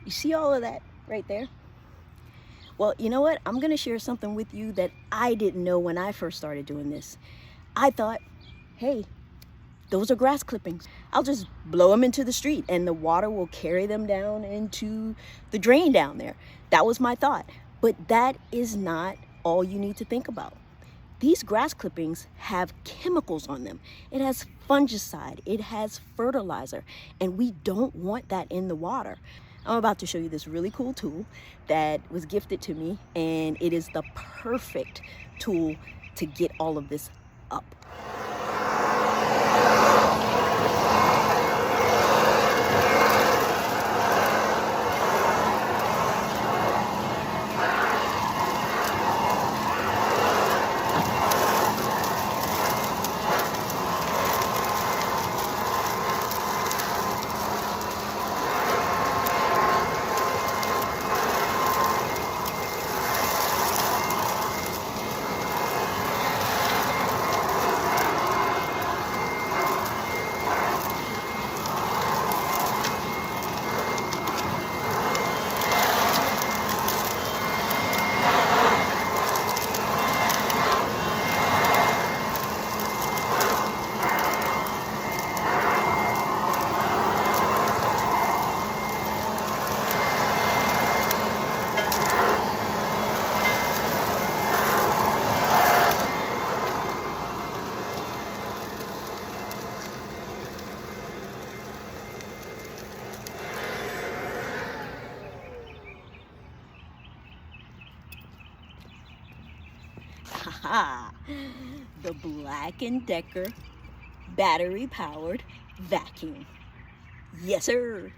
You see all of that right there? Well, you know what? I'm gonna share something with you that I didn't know when I first started doing this. I thought, hey, those are grass clippings. I'll just blow them into the street and the water will carry them down into the drain down there. That was my thought. But that is not all you need to think about. These grass clippings have chemicals on them. It has fungicide, it has fertilizer, and we don't want that in the water. I'm about to show you this really cool tool that was gifted to me, and it is the perfect tool to get all of this up. The Black & Decker battery powered vacuum. Yes, sir.